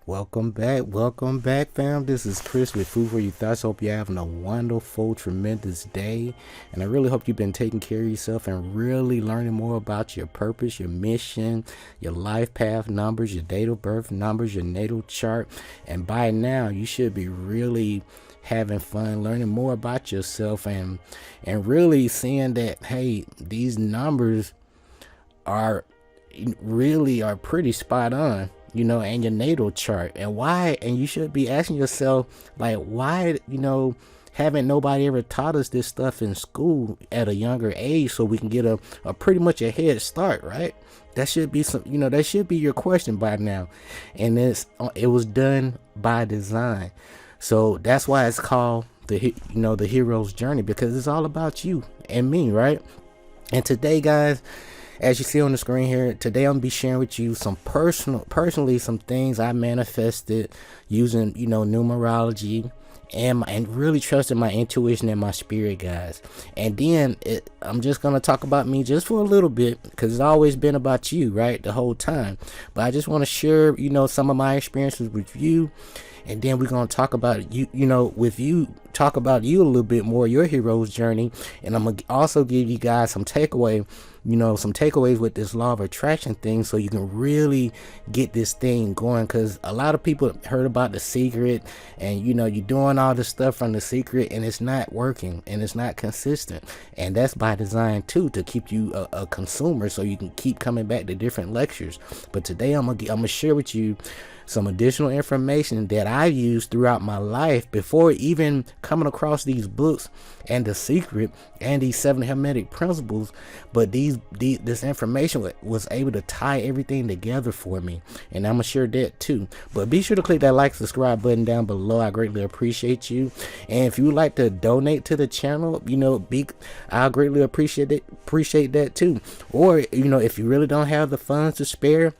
Welcome back, fam. This is Chris with F4YT Thoughts. Hope you're having a wonderful, tremendous day, and I really hope you've been taking care of yourself and really learning more about your purpose, your mission, your life path numbers, your date of birth numbers, your natal chart, and by now you should be really having fun learning more about yourself and really seeing that, hey, these numbers are pretty spot on, and your natal chart. And why, and you should be asking yourself, like, why, haven't nobody ever taught us this stuff in school at a younger age so we can get a pretty much a head start, right? That should be that should be your question by now. And it was done by design. So that's why it's called the hero's journey, because it's all about you and me, right? And today, guys, as you see on the screen here, today I'm gonna be sharing with you some personally some things I manifested using numerology and really trusting my intuition and my spirit, guys. And then I'm just gonna talk about me just for a little bit, because it's always been about you, right, the whole time. But I just want to share some of my experiences with you, and then we're gonna talk about talk about you a little bit more, your hero's journey. And I'm gonna also give you guys some takeaways with this law of attraction thing, so you can really get this thing going. Because a lot of people heard about The Secret, and you're doing all this stuff from The Secret, and it's not working and it's not consistent. And that's by design too, to keep you a consumer, so you can keep coming back to different lectures. But today I'm gonna share with you some additional information that I used throughout my life before even coming across these books and The Secret and these 7 Hermetic principles. But this information was able to tie everything together for me, and I'm gonna share that too. But be sure to click that like, subscribe button down below. I greatly appreciate you. And if you would like to donate to the channel, I greatly appreciate that too. Or if you really don't have the funds to spare,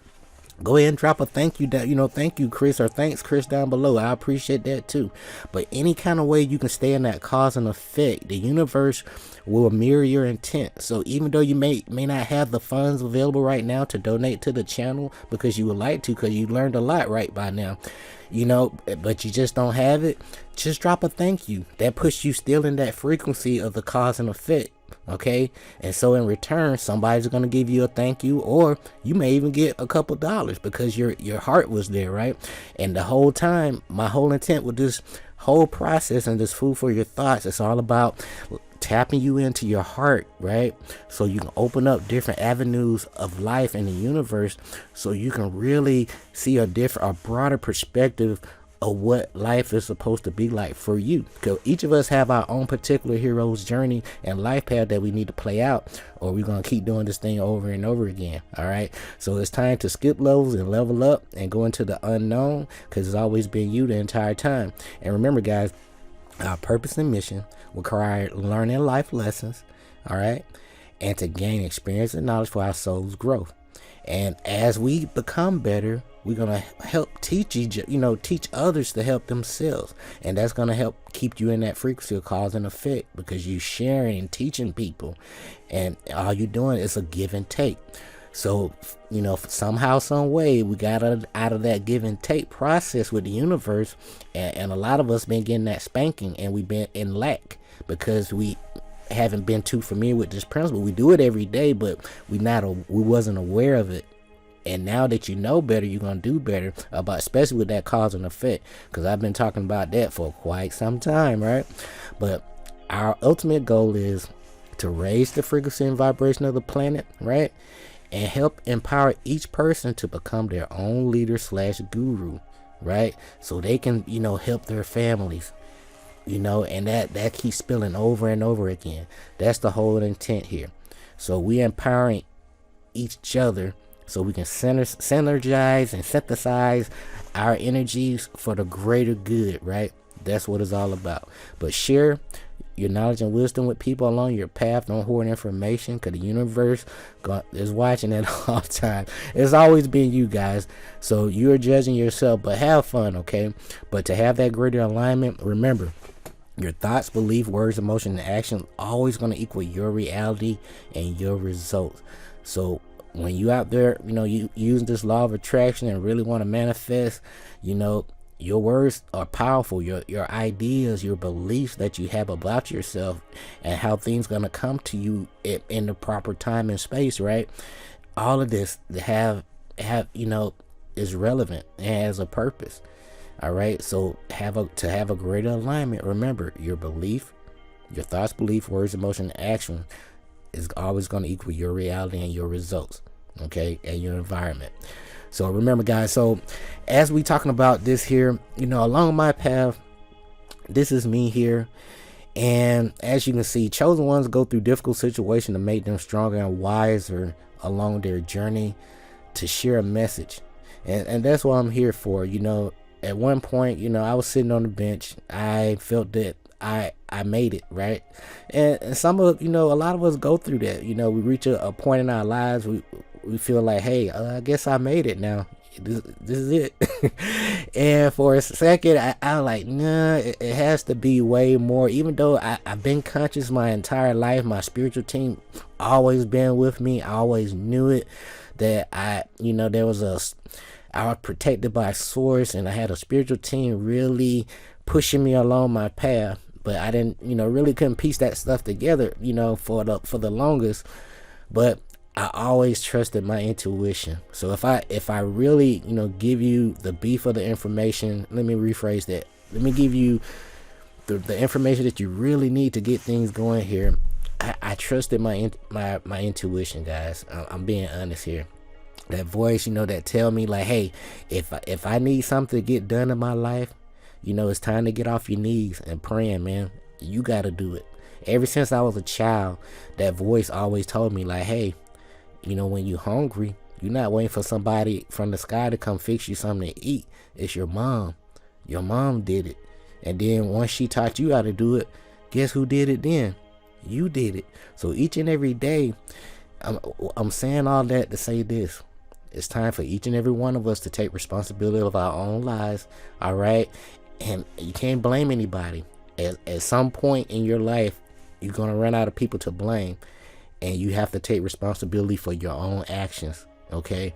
go ahead and drop a thank you down, thank you Chris, or thanks Chris down below. I appreciate that too. But any kind of way you can stay in that cause and effect, the universe will mirror your intent. So even though you may not have the funds available right now to donate to the channel, because you would like to, because you learned a lot right by now, but you just don't have it, just drop a thank you. That puts you still in that frequency of the cause and effect. Okay, and so in return, somebody's gonna give you a thank you, or you may even get a couple dollars, because your heart was there, right? And the whole time, my whole intent with this whole process and this food for your thoughts, it's all about tapping you into your heart, right? So you can open up different avenues of life in the universe, so you can really see a broader perspective of what life is supposed to be like for you. Because each of us have our own particular hero's journey and life path that we need to play out, or we're gonna keep doing this thing over and over again. All right, so it's time to skip levels and level up and go into the unknown, because it's always been you the entire time. And remember, guys, our purpose and mission require learning life lessons, all right, and to gain experience and knowledge for our soul's growth. And as we become better, we're gonna help teach others to help themselves, and that's gonna help keep you in that frequency of cause and effect, because you sharing and teaching people, and all you're doing is a give and take. So somehow, some way, we got out of that give and take process with the universe, and a lot of us been getting that spanking, and we've been in lack because we haven't been too familiar with this principle. We do it every day, but we wasn't aware of it. And now that you know better, you're gonna do better about, especially with that cause and effect, because I've been talking about that for quite some time, right? But our ultimate goal is to raise the frequency and vibration of the planet, right, and help empower each person to become their own leader / guru, right, so they can help their families, and that keeps spilling over and over again. That's the whole intent here. So we empowering each other, so we can synergize and synthesize our energies for the greater good, right? That's what it's all about. But share your knowledge and wisdom with people along your path. Don't hoard information, because the universe is watching it all the time. It's always been you, guys. So you're judging yourself, but have fun, okay? But to have that greater alignment, remember, your thoughts, belief, words, emotion, and action always going to equal your reality and your results. So when you out there, you use this law of attraction and really want to manifest, your words are powerful. Your ideas, your beliefs that you have about yourself and how things gonna come to you in the proper time and space, right? All of this is relevant and has a purpose. All right. So to have a greater alignment, remember your belief, your thoughts, belief, words, emotion, action is always going to equal your reality and your results. Okay. And your environment. So remember, guys, so as we talking about this here, along my path, this is me here. And as you can see, chosen ones go through difficult situations to make them stronger and wiser along their journey to share a message. And that's what I'm here for. At one point, I was sitting on the bench. I felt that I made it, right? And some of, a lot of us go through that. We reach a point in our lives. We feel like, hey, I guess I made it now. This is it. And for a second, I was like, nah, it has to be way more. Even though I've been conscious my entire life, my spiritual team always been with me. I always knew it, that I was protected by a source, and I had a spiritual team really pushing me along my path. But I didn't, really couldn't piece that stuff together, for the longest. But I always trusted my intuition. So if I really, give you the beef of the information, let me rephrase that. Let me give you the information that you really need to get things going here. I trusted my intuition, guys. I'm being honest here. That voice, that tell me like, hey, if I need something to get done in my life, it's time to get off your knees and praying, man. You got to do it. Ever since I was a child, that voice always told me like, hey, when you're hungry, you're not waiting for somebody from the sky to come fix you something to eat. It's your mom. Your mom did it. And then once she taught you how to do it, guess who did it then? You did it. So each and every day, I'm saying all that to say this. It's time for each and every one of us to take responsibility of our own lives. All right. And you can't blame anybody. At some point in your life, you're going to run out of people to blame. And you have to take responsibility for your own actions. Okay.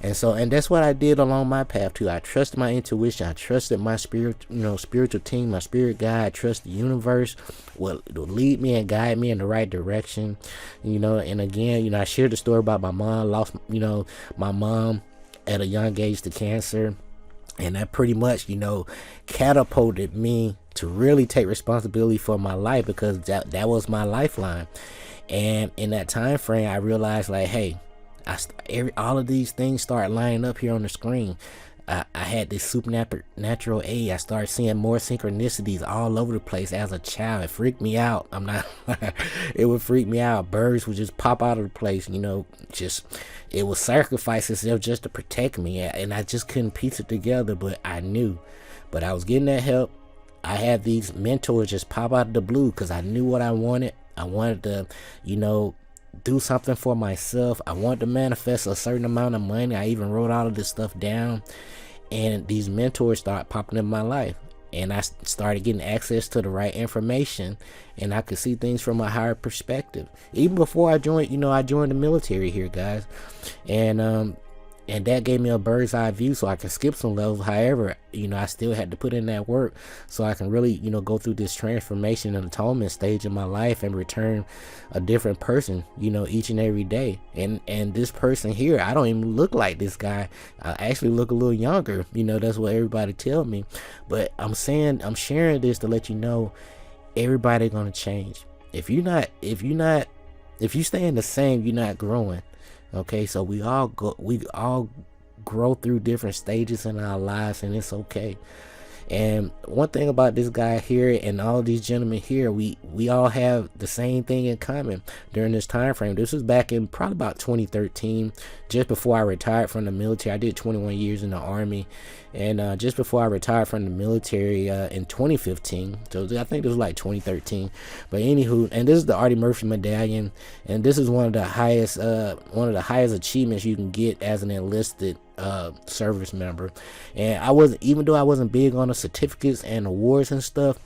And that's what I did along my path too. I trusted my intuition. I trusted my spiritual team, my spirit guide. I trust the universe will lead me and guide me in the right direction. And again, I shared the story about my mom. Lost, my mom at a young age to cancer. And that pretty much, catapulted me to really take responsibility for my life, because that was my lifeline. And in that time frame, I realized like, hey, all of these things start lining up here on the screen. I had this supernatural aid. I started seeing more synchronicities all over the place as a child. It freaked me out. I'm not. It would freak me out. Birds would just pop out of the place. It would sacrifice itself just to protect me, and I just couldn't piece it together. But I knew. But I was getting that help. I had these mentors just pop out of the blue because I knew what I wanted. I wanted to, do something for myself. I wanted to manifest a certain amount of money. I even wrote all of this stuff down, and these mentors started popping in my life, and I started getting access to the right information, and I could see things from a higher perspective. Even before I joined, I joined the military here, guys, and that gave me a bird's eye view, so I can skip some levels. However, I still had to put in that work so I can really, go through this transformation and atonement stage in my life and return a different person, each and every day. And this person here, I don't even look like this guy. I actually look a little younger. That's what everybody tell me. But I'm sharing this to let you know, everybody gonna change. If you staying the same, you're not growing. Okay, so we all grow through different stages in our lives, and it's okay. And one thing about this guy here and all these gentlemen here, we all have the same thing in common during this time frame. This was back in probably about 2013, just before I retired from the military. I did 21 years in the Army, and just before I retired from the military in 2015. So I think it was like 2013. But anywho, and this is the Artie Murphy Medallion, and this is one of the highest achievements you can get as an enlisted service member. And even though I wasn't big on the certificates and awards and stuff,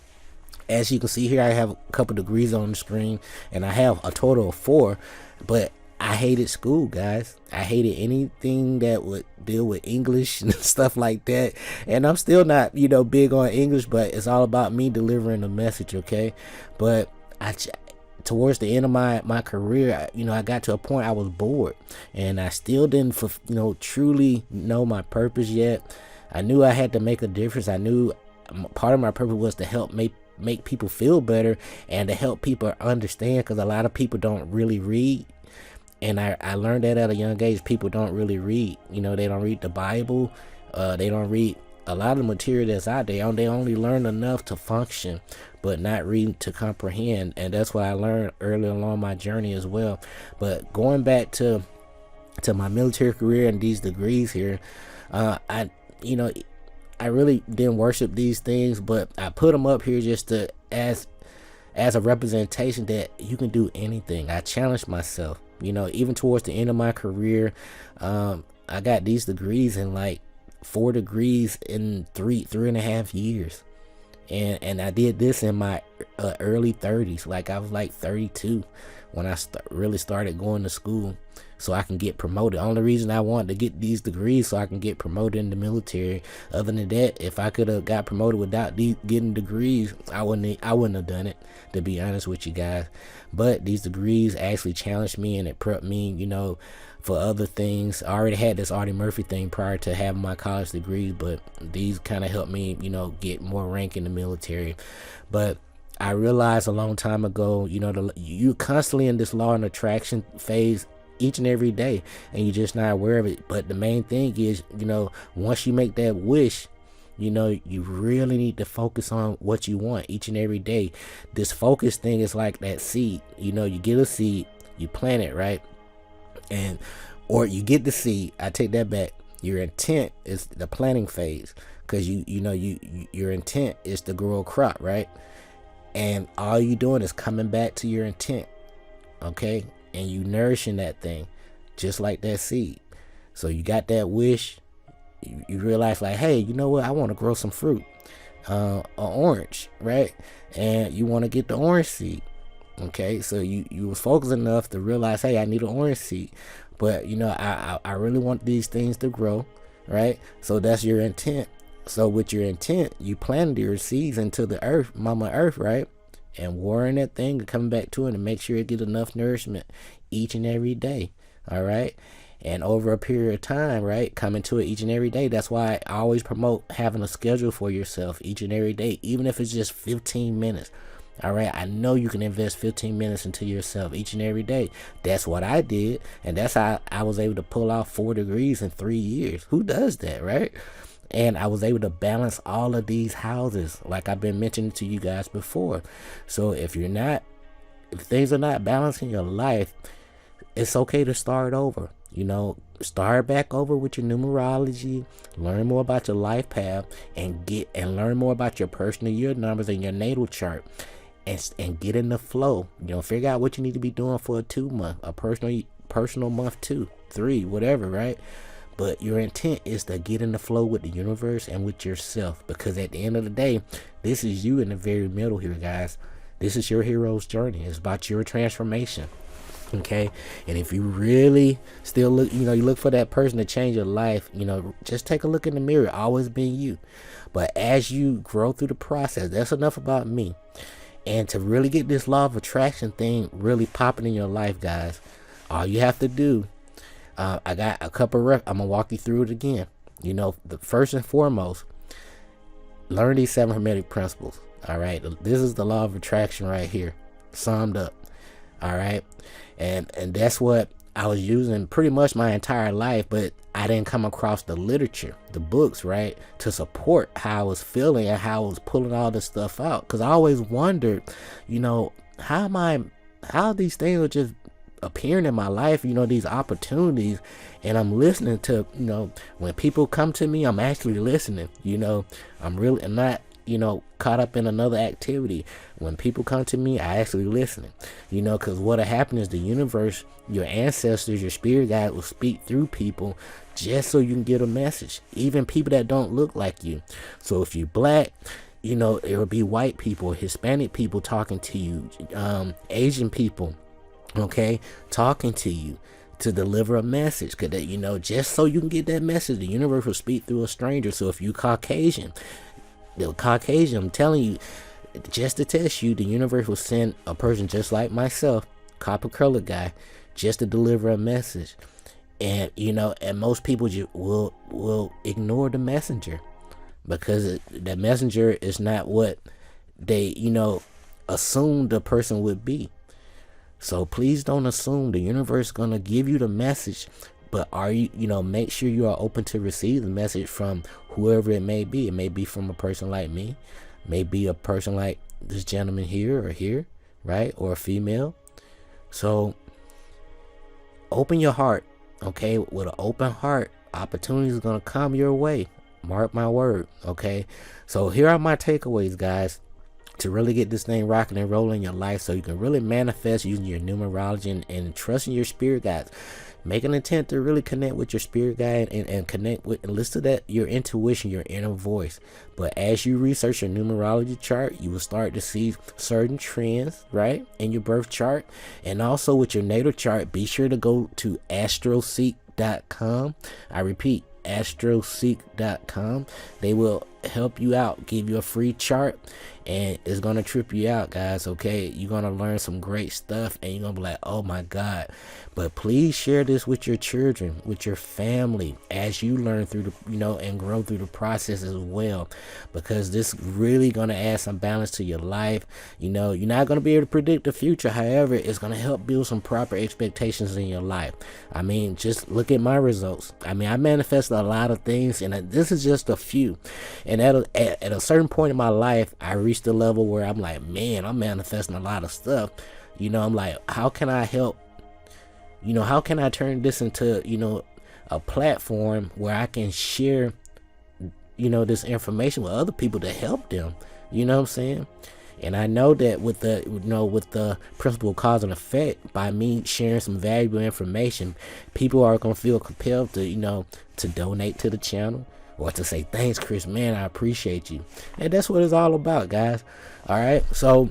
as you can see here, I have a couple degrees on the screen, and I have a total of 4, but I hated school, guys. I hated anything that would deal with English and stuff like that. And I'm still not, big on English, but it's all about me delivering a message, okay? But towards the end of my career, I got to a point I was bored, and I still didn't, truly know my purpose yet. I knew I had to make a difference. I knew part of my purpose was to help make people feel better and to help people understand, because a lot of people don't really read. And I learned that at a young age. People don't really read. They don't read the Bible. They don't read a lot of the material that's out there. They only learn enough to function, but not read to comprehend. And that's what I learned early along my journey as well. But going back to my military career and these degrees here, I really didn't worship these things, but I put them up here just to as a representation that you can do anything. I challenged myself. Even towards the end of my career, I got these degrees in like 4 degrees in 3.5 years. And I did this in my early 30s. Like I was like 32 when I really started going to school so I can get promoted. Only reason I wanted to get these degrees so I can get promoted in the military. Other than that, if I could have got promoted without getting degrees, I wouldn't have done it, to be honest with you guys. But these degrees actually challenged me, and it prepped me, for other things. I already had this Audie Murphy thing prior to having my college degree, but these kind of helped me, get more rank in the military. But I realized a long time ago, you're constantly in this law and attraction phase each and every day, and you're just not aware of it. But the main thing is, once you make that wish, you really need to focus on what you want each and every day. This focus thing is like that seed. You get a seed, you plant it, right? Or you get the seed. I take that back. Your intent is the planting phase, because your intent is to grow a crop, right? And all you doing is coming back to your intent, okay? And you nourishing that thing just like that seed. So you got that wish. You realize, like, hey, you know what? I want to grow some fruit, an orange, right? And you want to get the orange seed. Okay, so you was focused enough to realize, hey, I need an orange seed, but I really want these things to grow, right? So that's your intent. So with your intent, you planted your seeds into the earth, Mama Earth, right? And watering that thing and coming back to it and make sure it get enough nourishment each and every day. All right. And over a period of time, right, coming to it each and every day. That's why I always promote having a schedule for yourself each and every day, even if it's just 15 minutes. All right. I know you can invest 15 minutes into yourself each and every day. That's what I did. And that's how I was able to pull off 4 degrees in 3 years. Who does that, right? And I was able to balance all of these houses, like I've been mentioning to you guys before. So if things are not balancing your life, it's okay to start over. Start back over with your numerology, learn more about your life path, and learn more about your personal year numbers and your natal chart, and get in the flow. Figure out what you need to be doing for a 2 month, a personal month 2, 3, whatever, right? But your intent is to get in the flow with the universe and with yourself, because at the end of the day, this is you in the very middle here, guys. This is your hero's journey. It's about your transformation. Okay. And if you really still look, you look for that person to change your life, just take a look in the mirror. Always been you. But as you grow through the process, that's enough about me. And to really get this law of attraction thing really popping in your life, guys, all you have to do, I got a couple I'm gonna walk you through it again. The first and foremost, learn these 7 hermetic principles. All right, this is the law of attraction right here, summed up. All right, and that's what I was using pretty much my entire life, but I didn't come across the literature, the books, right, to support how I was feeling and how I was pulling all this stuff out. Because I always wondered, how these things are just appearing in my life, these opportunities, and I'm listening to, when people come to me, I'm actually listening. I'm not caught up in another activity. When people come to me, I actually listen, because what'll happen is the universe, your ancestors, your spirit guide will speak through people just so you can get a message, even people that don't look like you. So if you're black, it will be white people, Hispanic people talking to you, Asian people, okay, talking to you to deliver a message. Cause that, just so you can get that message, the universe will speak through a stranger. So if you Caucasian, I'm telling you, just to test you, the universe will send a person just like myself, copper colored guy, just to deliver a message. And and most people will ignore the messenger, because the messenger is not what they assume the person would be. So please don't assume. The universe is gonna give you the message, but are you make sure you are open to receive the message from whoever it may be. It may be from a person like me, may be a person like this gentleman here, right, or a female. So open your heart, okay? With an open heart, opportunities are gonna come your way. Mark my word, okay? So here are my takeaways, guys, to really get this thing rocking and rolling in your life, so you can really manifest using your numerology and trusting your spirit guides. Make an attempt to really connect with your spirit guide and connect with and listen to that, your intuition, your inner voice. But as you research your numerology chart, you will start to see certain trends, right, in your birth chart. And also with your natal chart, be sure to go to astroseek.com. I repeat, astroseek.com. They will help you out, give you a free chart, and it's gonna trip you out, guys. Okay, you're gonna learn some great stuff, and you're gonna be like, oh my god. But please share this with your children, with your family, as you learn through the and grow through the process as well, because this really gonna add some balance to your life. You're not gonna be able to predict the future, however, it's gonna help build some proper expectations in your life. I mean, just look at my results. I mean, I manifested a lot of things, and this is just a few. And at a certain point in my life, I reached a level where I'm like, man, I'm manifesting a lot of stuff. I'm like, how can I help? How can I turn this into, a platform where I can share, this information with other people to help them? You know what I'm saying? And I know that with the principle of cause and effect, by me sharing some valuable information, people are going to feel compelled to, to donate to the channel, or to say, thanks, Chris, man, I appreciate you. And that's what it's all about, guys. All right. So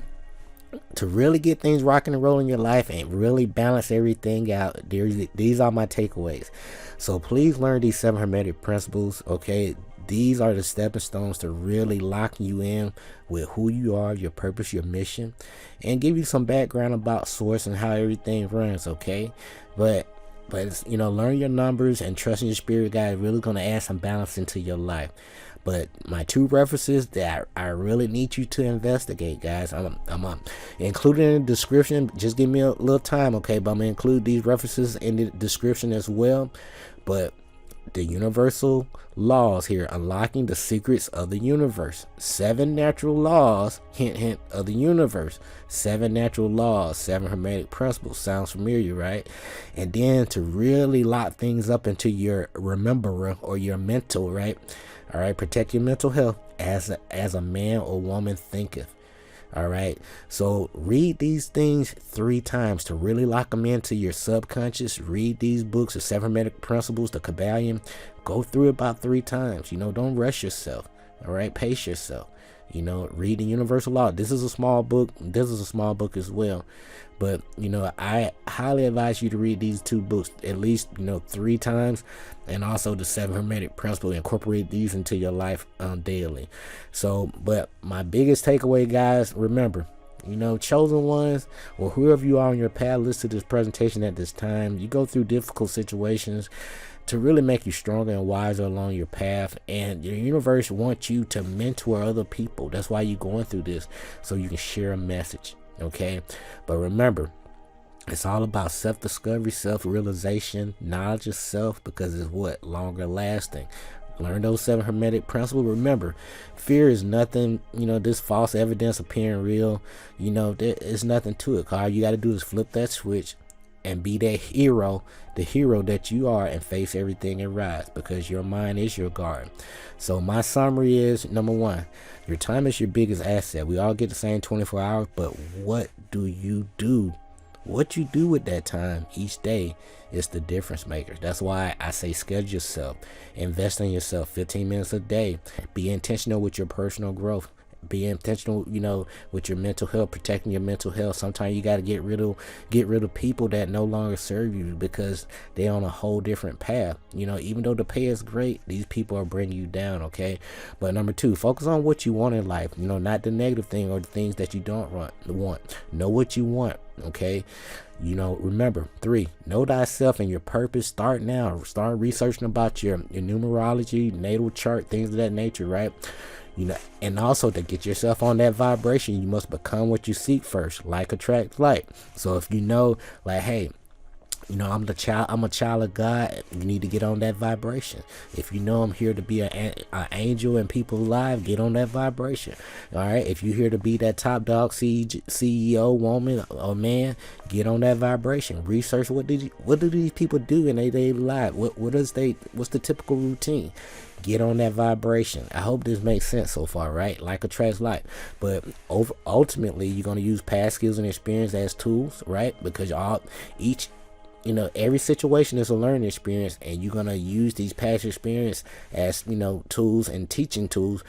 to really get things rocking and rolling in your life and really balance everything out, these are my takeaways. So please learn these 7 Hermetic principles, okay? These are the stepping stones to really locking you in with who you are, your purpose, your mission, and give you some background about source and how everything runs, okay? But it's, learn your numbers and trusting your spirit guide really going to add some balance into your life. But my 2 references that I really need you to investigate, guys, I'm including in the description. Just give me a little time, okay? But I'm going to include these references in the description as well. But the universal laws here, unlocking the secrets of the universe. 7 natural laws, hint, hint, of the universe. 7 natural laws, 7 Hermetic principles. Sounds familiar, right? And then to really lock things up into your rememberer or your mental, right? All right, protect your mental health as a man or woman thinketh. All right, so read these things 3 times to really lock them into your subconscious. Read these books, the 7 Hermetic Principles, the Kabbalion. Go through it about 3 times. Don't rush yourself. All right, pace yourself. Read the universal law. This is a small book. This is a small book as well. But, I highly advise you to read these 2 books at least, 3 times. And also the 7 Hermetic Principles. Incorporate these into your life daily. So, but my biggest takeaway, guys, remember, chosen ones, or whoever you are on your path, listen to this presentation at this time. You go through difficult situations to really make you stronger and wiser along your path, and your universe wants you to mentor other people. That's why you're going through this, so you can share a message, okay? But remember, it's all about self-discovery, self-realization, knowledge of self, because it's what? Longer lasting. Learn those 7 Hermetic principles. Remember, fear is nothing, this false evidence appearing real, there is nothing to it. All you got to do is flip that switch and be that hero, the hero that you are, and face everything and rise, because your mind is your guard. So my summary is, number 1, your time is your biggest asset. We all get the same 24 hours, but what do you do? What you do with that time each day is the difference maker. That's why I say schedule yourself, invest in yourself 15 minutes a day, be intentional with your personal growth. Be intentional, with your mental health, protecting your mental health. Sometimes you got to get rid of people that no longer serve you because they're on a whole different path. Even though the pay is great, these people are bringing you down. Okay. But number 2, focus on what you want in life, not the negative thing or the things that you don't want. Know what you want. Okay. Remember, 3, know thyself and your purpose. Start now. Start researching about your numerology, natal chart, things of that nature, right? And also to get yourself on that vibration, you must become what you seek first. Like attracts like. So if like, hey, I'm a child of God, you need to get on that vibration. If I'm here to be an angel in people's lives, get on that vibration. All right. If you're here to be that top dog CEO woman or man, get on that vibration. Research what do these people do in their daily life? What's the typical routine? Get on that vibration. I hope this makes sense so far, right? Like attracts like. But ultimately, you're going to use past skills and experience as tools, right? Because every situation is a learning experience, and you're going to use these past experience as, tools and teaching tools,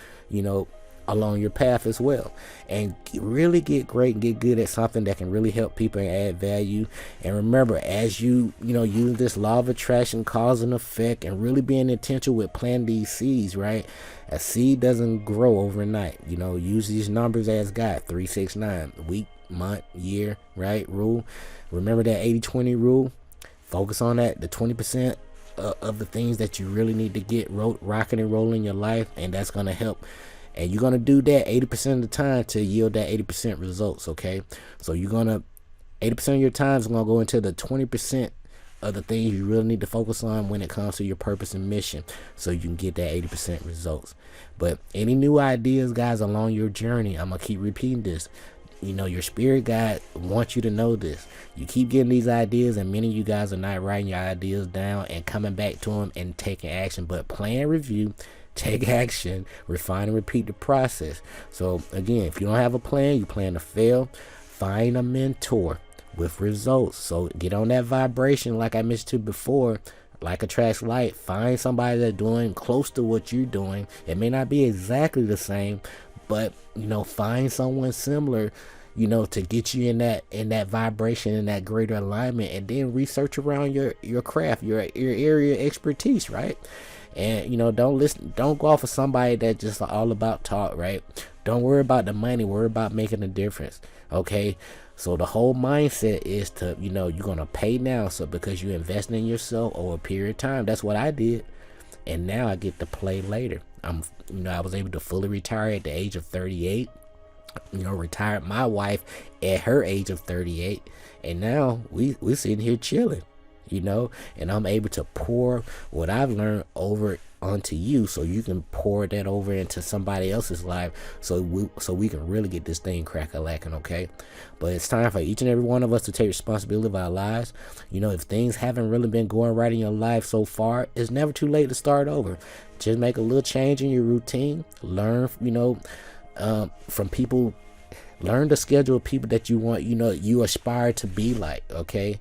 along your path as well. And really get great and get good at something that can really help people and add value. And remember, as you use this law of attraction, cause and effect, and really being intentional with planting these seeds, right? A seed doesn't grow overnight. Use these numbers as guide. 3, 6, 9, week, month, year, right? Rule. Remember that 80-20 rule. Focus on that, the 20% of the things that you really need to get rocking and rolling in your life, and that's going to help. And you're going to do that 80% of the time to yield that 80% results, okay? So 80% of your time is going to go into the 20% of the things you really need to focus on when it comes to your purpose and mission, so you can get that 80% results. But any new ideas, guys, along your journey, I'm going to keep repeating this. Your spirit guide wants you to know this. You keep getting these ideas, and many of you guys are not writing your ideas down and coming back to them and taking action. But plan, review, take action, refine, and repeat the process. So again, if you don't have a plan, you plan to fail, find a mentor with results. So get on that vibration, like I mentioned before. Like attracts like. Find somebody that's doing close to what you're doing. It may not be exactly the same, but find someone similar, to get you in that vibration, in that greater alignment, and then research around your craft, your area of expertise, right? And don't go off of somebody that just all about talk, right? Don't worry about the money, worry about making a difference. Okay. So the whole mindset is to, you're gonna pay now, so because you invested in yourself over a period of time. That's what I did. And now I get to play later. I was able to fully retire at the age of 38. Retired my wife at her age of 38, and now we're sitting here chilling, and I'm able to pour what I've learned over onto you, so you can pour that over into somebody else's life, so we can really get this thing crack-a-lacking, okay? But it's time for each and every one of us to take responsibility of our lives. If things haven't really been going right in your life so far, it's never too late to start over. Just make a little change in your routine. Learn, from people. Learn the schedule of people that you want, you aspire to be like, okay?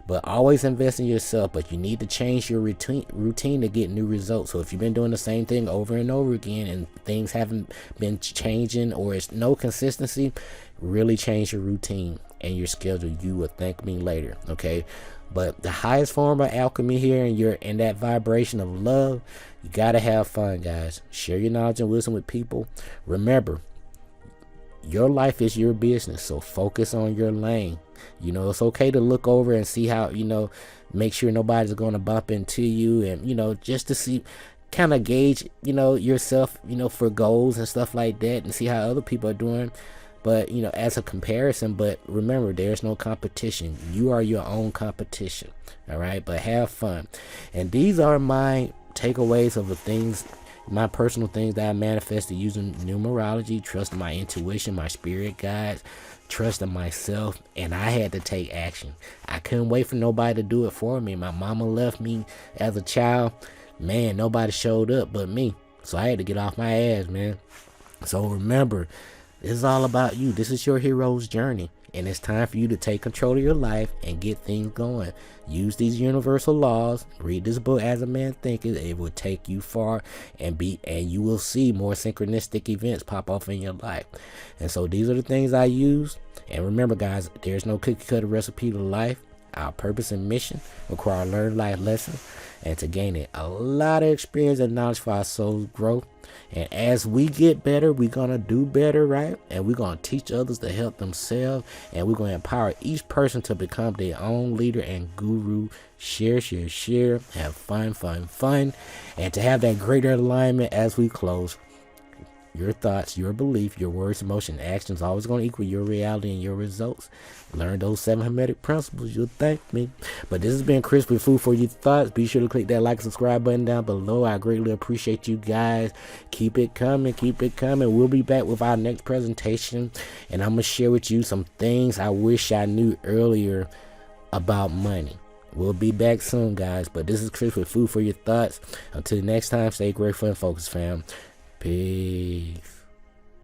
But always invest in yourself, but you need to change your routine to get new results. So if you've been doing the same thing over and over again and things haven't been changing, or it's no consistency, really change your routine and your schedule. You will thank me later, okay? But the highest form of alchemy here, and you're in that vibration of love, you got to have fun, guys. Share your knowledge and wisdom with people. Remember, your life is your business, so focus on your lane. It's okay to look over and see how, make sure nobody's going to bump into you, and, just to see, kind of gauge, yourself, for goals and stuff like that, and see how other people are doing. But, as a comparison, but remember, there's no competition. You are your own competition. All right. But have fun. And these are my takeaways of the things, my personal things that I manifested using numerology, trusting my intuition, my spirit guides, trusting myself, and I had to take action. I couldn't wait for nobody to do it for me. My mama left me as a child. Man, nobody showed up but me. So I had to get off my ass, man. So remember, this is all about you. This is your hero's journey. And it's time for you to take control of your life and get things going. Use these universal laws. Read this book, As a Man Thinketh. It will take you far, and you will see more synchronistic events pop off in your life. And so these are the things I use. And remember, guys, there's no cookie cutter recipe to life. Our purpose and mission require learned life lessons and to gain it a lot of experience and knowledge for our soul's growth. And as we get better, we're going to do better, right? And we're going to teach others to help themselves. And we're going to empower each person to become their own leader and guru. Share. Have fun. And to have that greater alignment as we close. Your thoughts, your belief, your words, emotion, actions always going to equal your reality and your results. Learn those 7 Hermetic principles. You'll thank me. But this has been Chris with Food for Your Thoughts. Be sure to click that like and subscribe button down below. I greatly appreciate you guys. Keep it coming. We'll be back with our next presentation. And I'm going to share with you some things I wish I knew earlier about money. We'll be back soon, guys. But this is Chris with Food for Your Thoughts. Until next time, stay grateful and focused, fam. Peace.